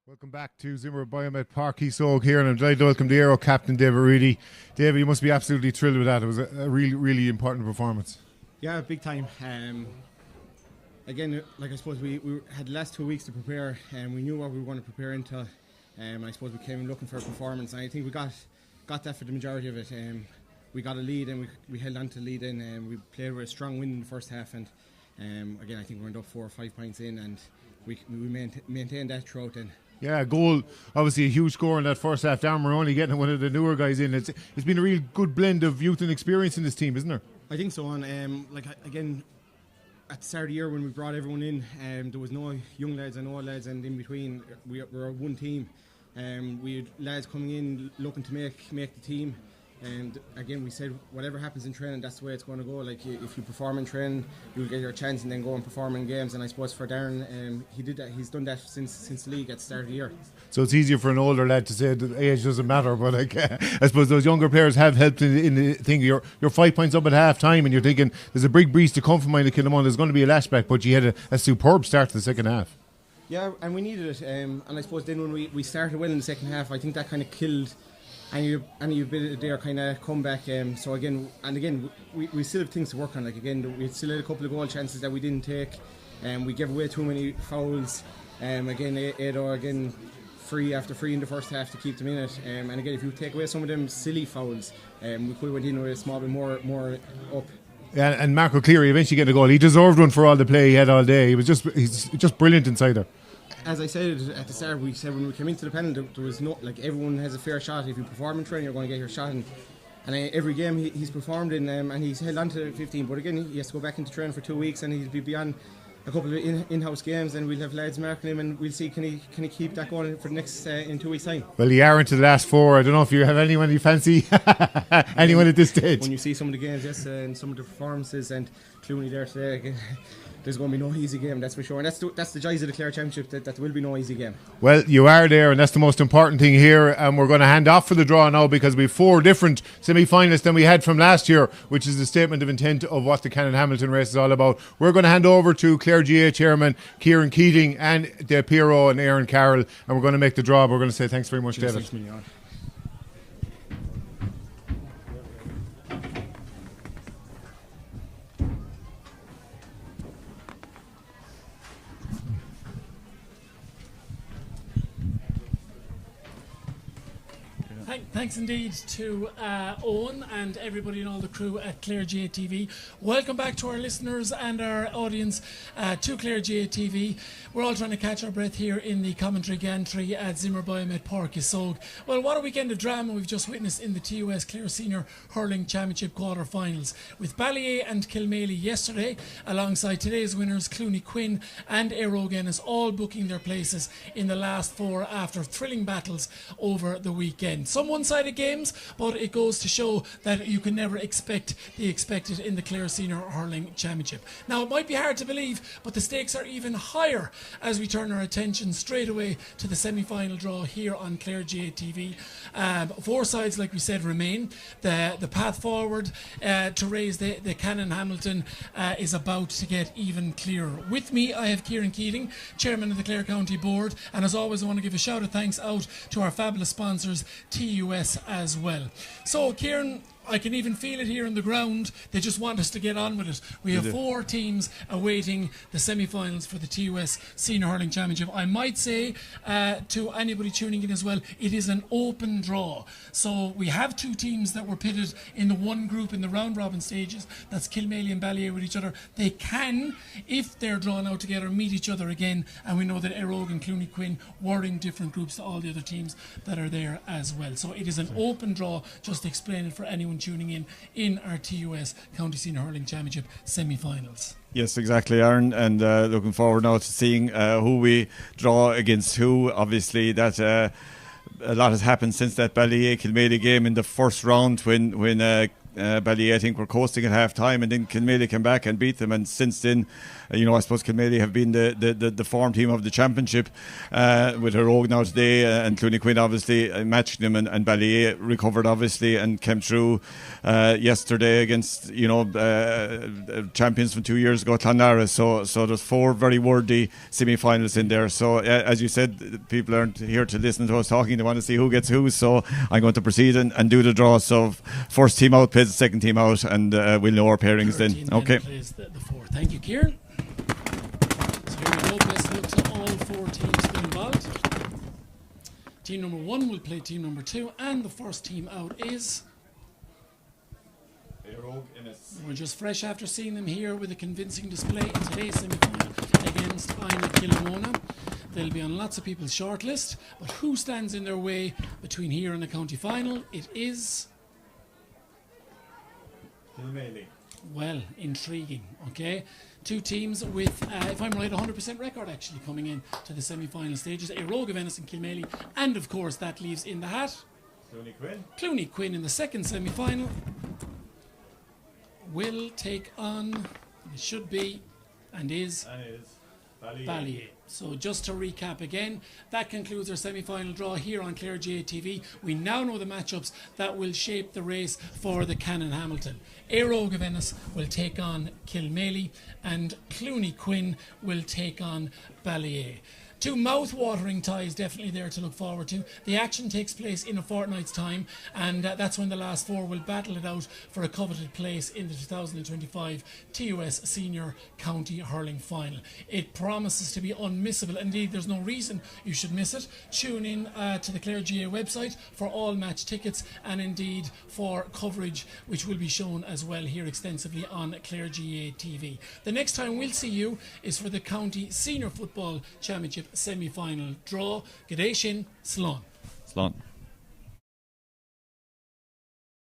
Welcome back to Zimmer Biomet Páirc Chíosóg here, and I'm delighted to welcome the Aero captain, David Reedy. David, you must be absolutely thrilled with that. It was a really, really important performance. Yeah, big time. Again, like I suppose we had the last 2 weeks to prepare, and we knew what we were going to prepare into. I suppose we came looking for a performance, and I think we got that for the majority of it. We got a lead, and we held on to the lead, and we played with a strong win in the first half. And again, I think we ended up 4 or 5 points in, and we maintained that throughout. And yeah, goal, obviously a huge score in that first half. Darren Maroney getting one of the newer guys in. It's been a real good blend of youth and experience in this team, isn't there? I think so. And again, at the start of the year when we brought everyone in, there was no young lads and old lads, and in between we were one team. We had lads coming in looking to make the team. And again, we said whatever happens in training, that's the way it's going to go. Like, if you perform in training, you'll get your chance and then go and perform in games. And I suppose for Darren, he did that. He's done that since the league at the start of the year. So it's easier for an older lad to say that age doesn't matter, but I suppose those younger players have helped in the thing. You're 5 points up at half time, and you're thinking there's a big breeze to come from Kilmon. There's going to be a lashback, but you had a superb start to the second half. Yeah, and we needed it. And I suppose then when we started well in the second half, I think that kind of killed any bit of their kind of comeback. So again, we still have things to work on. Like, again, we still had a couple of goal chances that we didn't take, and we gave away too many fouls. Again, Edo free after free in the first half to keep them in it. And again, if you take away some of them silly fouls, we could have went in with a small bit more up. Yeah, and Marco Cleary eventually getting a goal. He deserved one for all the play he had all day. He's just brilliant inside there. As I said at the start, we said when we came into the panel, there was no, like, everyone has a fair shot. If you perform in training, you're going to get your shot. And every game he's performed in, and he's held on to 15. But again, he has to go back into training for 2 weeks, and he'll be beyond a couple of in-house games, and we'll have lads marking him, and we'll see can he keep that going for the next in 2 weeks' time. Well, you are into the last 4. I don't know if you have anyone you fancy, anyone at this stage. When you see some of the games, yes, and some of the performances, and Clooney there today, again, there's going to be no easy game, that's for sure. And that's the joys of the Clare Championship, that there will be no easy game. Well, you are there, and that's the most important thing here. And we're going to hand off for the draw now, because we have 4 different semi-finalists than we had from last year, which is the statement of intent of what the Canon Hamilton race is all about. We're going to hand over to Clare GA Chairman Kieran Keating and De Piero and Aaron Carroll, and we're going to make the draw. We're going to say thanks very much, David. Thanks indeed to Owen and everybody and all the crew at Clare GA TV. Welcome back to our listeners and our audience to Clare GA TV. We're all trying to catch our breath here in the commentary gantry at Zimmer Biomet Páirc Chíosóg. Well, what a weekend of drama we've just witnessed in the TUS Clare Senior Hurling Championship quarter-finals, with Ballyea and Kilmaley yesterday, alongside today's winners Clooney Quinn and Aero Guinness, all booking their places in the last 4 after thrilling battles over the weekend. Some one-sided games, but it goes to show that you can never expect the expected in the Clare Senior Hurling Championship. Now, it might be hard to believe, but the stakes are even higher as we turn our attention straight away to the semi-final draw here on Clare GA TV. 4 sides, like we said, remain. The path forward to raise the Canon Hamilton is about to get even clearer. With me, I have Kieran Keating, Chairman of the Clare County Board, and as always, I want to give a shout of thanks out to our fabulous sponsors, TUS, as well. So, Kieran, I can even feel it here on the ground. They just want us to get on with it. We have 4 teams awaiting the semi-finals for the TUS Senior Hurling Championship. I might say to anybody tuning in as well, it is an open draw. So we have 2 teams that were pitted in the one group in the round-robin stages. That's Kilmaley and Ballyea with each other. They can, if they're drawn out together, meet each other again. And we know that Aero and Clooney Quinn were in different groups to all the other teams that are there as well. So it is an open draw, just to explain it for anyone tuning in our TUS County Senior Hurling Championship semi-finals. Yes, exactly, Aaron, and looking forward now to seeing who we draw against who. Obviously, that a lot has happened since that Ballyea Kilmaley game in the first round when Ballyea, I think, were coasting at half time, and then Kilmaley came back and beat them. And since then, I suppose Kilmaley have been the form team of the championship with Rogue now today, and Clooney Quinn obviously matching them, and Ballyea recovered obviously and came through yesterday against champions from 2 years ago, Clonlara. So there's 4 very worthy semi-finals in there. So as you said, people aren't here to listen to us talking; they want to see who gets who. So I'm going to proceed and do the draw. So first team out plays the second team out, and we'll know our pairings then. Okay. Plays the 4. Thank you, Kieran. So here we go. Best luck to all 4 teams involved. Team number 1 will play team number 2, and the first team out is. We're just fresh after seeing them here with a convincing display in today's semi-final against Aina Kilmona. They'll be on lots of people's shortlist, but who stands in their way between here and the county final? It is. Kilmaley. Well, intriguing, okay? 2 teams with, if I'm right, 100% record actually coming in to the semi-final stages. Rogue of Ennis and Kilmaley, and of course that leaves in the hat Clooney Quinn in the second semi-final will take on, it should be, and is Ballyea. So just to recap again, that concludes our semi-final draw here on Clare TV. We now know the matchups that will shape the race for the Canon Hamilton. Rogue of Ennis will take on Kilmaley, and Clooney Quinn will take on Ballyea. 2 mouth-watering ties definitely there to look forward to. The action takes place in a fortnight's time, and that's when the last 4 will battle it out for a coveted place in the 2025 TUS Senior County Hurling Final. It promises to be unmissable. Indeed, there's no reason you should miss it. Tune in to the Clare GA website for all match tickets, and indeed for coverage which will be shown as well here extensively on Clare GA TV. The next time we'll see you is for the County Senior Football Championship semi-final draw. G'day Shin, Slán.